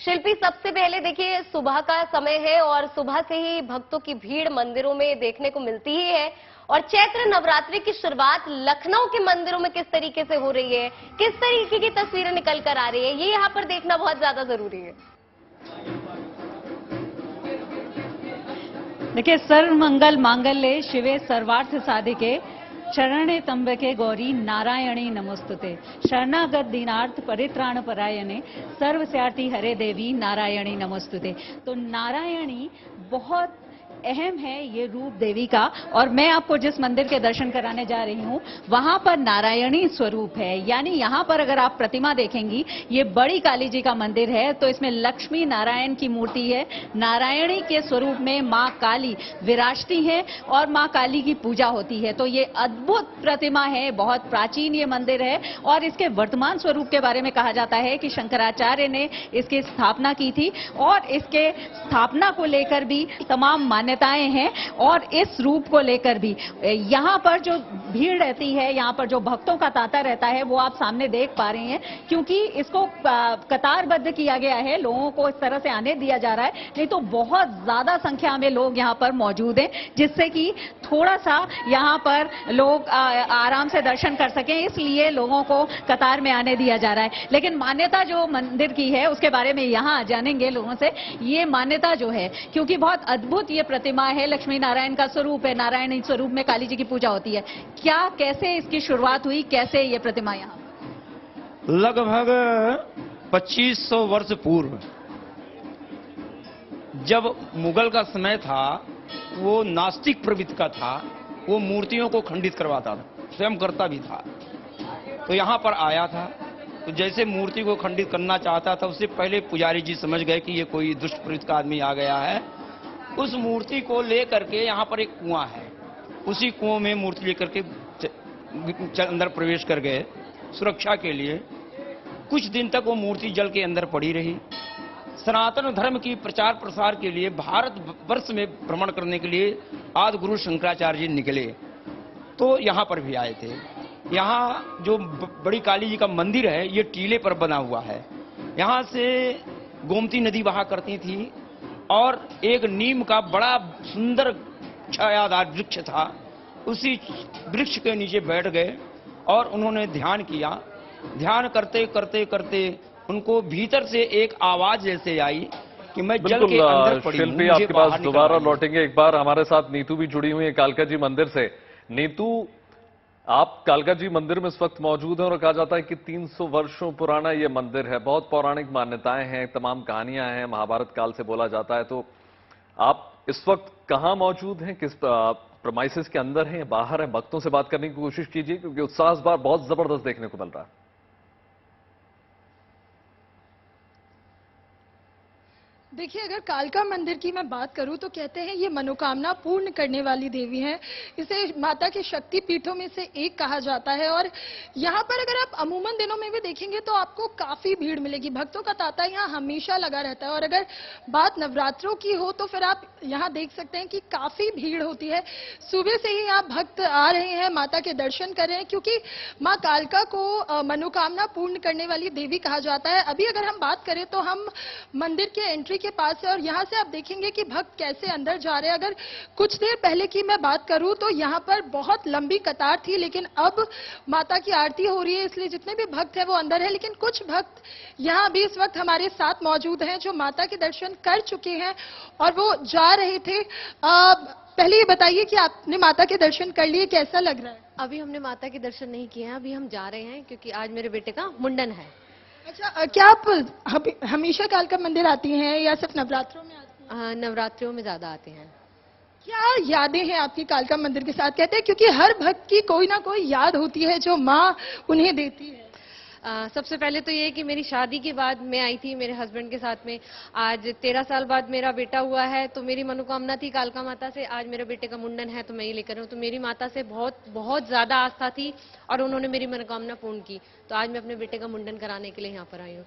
शिल्पी, सबसे पहले देखिए सुबह का समय है और सुबह से ही भक्तों की भीड़ मंदिरों में देखने को मिलती ही है। और चैत्र नवरात्रि की शुरुआत लखनऊ के मंदिरों में किस तरीके से हो रही है, किस तरीके की तस्वीरें निकल कर आ रही है, ये यहाँ पर देखना बहुत ज्यादा जरूरी है। देखिए, सर्व मंगल मांगल्ये शिवे सर्वार्थ साधिके शरणे त्र्यंबके गौरी नारायणी नमोस्तुते। शरणागत दीनार्थ परित्राण परायणे सर्वस्यार्ति हरे देवी नारायणी नमोस्तुते। तो नारायणी बहुत अहम है ये रूप देवी का, और मैं आपको जिस मंदिर के दर्शन कराने जा रही हूँ वहां पर नारायणी स्वरूप है। यानी यहाँ पर अगर आप प्रतिमा देखेंगी, ये बड़ी काली जी का मंदिर है, तो इसमें लक्ष्मी नारायण की मूर्ति है। नारायणी के स्वरूप में माँ काली विराजती है और माँ काली की पूजा होती है। तो ये अद्भुत प्रतिमा है, बहुत प्राचीन ये मंदिर है। और इसके वर्तमान स्वरूप के बारे में कहा जाता है कि शंकराचार्य ने इसकी स्थापना की थी, और इसके स्थापना को लेकर भी तमाम मान्यताएं हैं। और इस रूप को लेकर भी यहाँ पर जो भीड़ रहती है, यहाँ पर जो भक्तों का तांता रहता है, वो आप सामने देख पा रहे हैं, क्योंकि इसको कतारबद्ध किया गया है, लोगों को इस तरह से आने दिया जा रहा है। नहीं तो बहुत ज्यादा संख्या में लोग यहाँ पर मौजूद हैं, जिससे कि थोड़ा सा यहाँ पर लोग आराम से दर्शन कर सकें, इसलिए लोगों को कतार में आने दिया जा रहा है। लेकिन मान्यता जो मंदिर की है उसके बारे में यहाँ जानेंगे लोगों से। ये मान्यता जो है, क्योंकि बहुत अद्भुत ये प्रतिमा है, लक्ष्मी नारायण का स्वरूप है, नारायणी स्वरूप में काली जी की पूजा होती है। क्या, कैसे इसकी शुरुआत हुई, कैसे ये प्रतिमा यहाँ? लगभग 2500 वर्ष पूर्व जब मुगल का समय था, वो नास्तिक प्रवृत्ति का था, वो मूर्तियों को खंडित करवाता था, स्वयं करता भी था। तो यहाँ पर आया था, तो जैसे मूर्ति को खंडित करना चाहता था, उससे पहले पुजारी जी समझ गए कि ये कोई दुष्ट प्रवृत्ति का आदमी आ गया है। उस मूर्ति को लेकर के यहाँ पर एक कुआं है, उसी कुआं में मूर्ति लेकर के अंदर प्रवेश कर गए सुरक्षा के लिए। कुछ दिन तक वो मूर्ति जल के अंदर पड़ी रही। सनातन धर्म की प्रचार प्रसार के लिए भारत वर्ष में भ्रमण करने के लिए आदि गुरु शंकराचार्य जी निकले, तो यहाँ पर भी आए थे। यहाँ जो बड़ी काली जी का मंदिर है, ये टीले पर बना हुआ है। यहाँ से गोमती नदी बहा करती थी, और एक नीम का बड़ा सुंदर छायादार वृक्ष था, उसी वृक्ष के नीचे बैठ गए और उन्होंने ध्यान किया। ध्यान करते करते करते उनको भीतर से एक आवाज जैसे आई कि मैं जल के अंदर पड़ी हूं। शिल्पी, आपके पास दोबारा लौटेंगे। एक बार हमारे साथ नीतू भी जुड़ी हुई है कालका जी मंदिर से। नीतू, आप कालका जी मंदिर में इस वक्त मौजूद हैं, और कहा जाता है कि 300 वर्षों पुराना ये मंदिर है, बहुत पौराणिक मान्यताएं हैं, तमाम कहानियां हैं, महाभारत काल से बोला जाता है। तो आप इस वक्त कहां मौजूद हैं, किस प्रेमाइसेस के अंदर हैं, बाहर हैं? भक्तों से बात करने की कोशिश कीजिए, क्योंकि उत्साह इस बार बहुत जबरदस्त देखने को मिल रहा है। देखिए, अगर कालका मंदिर की मैं बात करूं तो कहते हैं ये मनोकामना पूर्ण करने वाली देवी है। इसे माता के शक्ति पीठों में से एक कहा जाता है। और यहाँ पर अगर आप अमूमन दिनों में भी देखेंगे तो आपको काफी भीड़ मिलेगी, भक्तों का तांता यहाँ हमेशा लगा रहता है। और अगर बात नवरात्रों की हो तो फिर आप यहाँ देख सकते हैं कि काफी भीड़ होती है। सुबह से ही यहाँ भक्त आ रहे हैं, माता के दर्शन कर रहे हैं, क्योंकि माँ कालका को मनोकामना पूर्ण करने वाली देवी कहा जाता है। अभी अगर हम बात करें तो हम मंदिर के एंट्री के पास है, और यहां से आप देखेंगे कि भक्त कैसे अंदर जा रहे हैं। अगर कुछ देर पहले की मैं बात करूं तो यहां पर बहुत लंबी कतार थी, लेकिन अब माता की आरती हो रही है, इसलिए जितने भी भक्त हैं वो अंदर है। लेकिन कुछ भक्त यहां भी इस वक्त हमारे साथ मौजूद हैं जो माता के दर्शन कर चुके हैं और वो जा रहे थे। पहले ये बताइए कि आपने माता के दर्शन कर लिए, कैसा लग रहा है? अभी हमने माता के दर्शन नहीं किए हैं, अभी हम जा रहे हैं, क्योंकि आज मेरे बेटे का मुंडन है। अच्छा, क्या आप हमेशा कालका मंदिर आती हैं या सिर्फ नवरात्रों में आती हैं? नवरात्रियों में ज्यादा आते हैं। क्या यादें हैं आपकी कालका मंदिर के साथ? कहते हैं क्योंकि हर भक्त की कोई ना कोई याद होती है जो माँ उन्हें देती है। सबसे पहले तो ये कि मेरी शादी के बाद मैं आई थी मेरे हस्बैंड के साथ में। आज 13 साल बाद मेरा बेटा हुआ है, तो मेरी मनोकामना थी कालका माता से। आज मेरे बेटे का मुंडन है तो मैं ये लेकर हूँ। तो मेरी माता से बहुत बहुत ज्यादा आस्था थी और उन्होंने मेरी मनोकामना पूर्ण की। तो आज मैं अपने बेटे का मुंडन कराने के लिए यहाँ पर आई हूँ।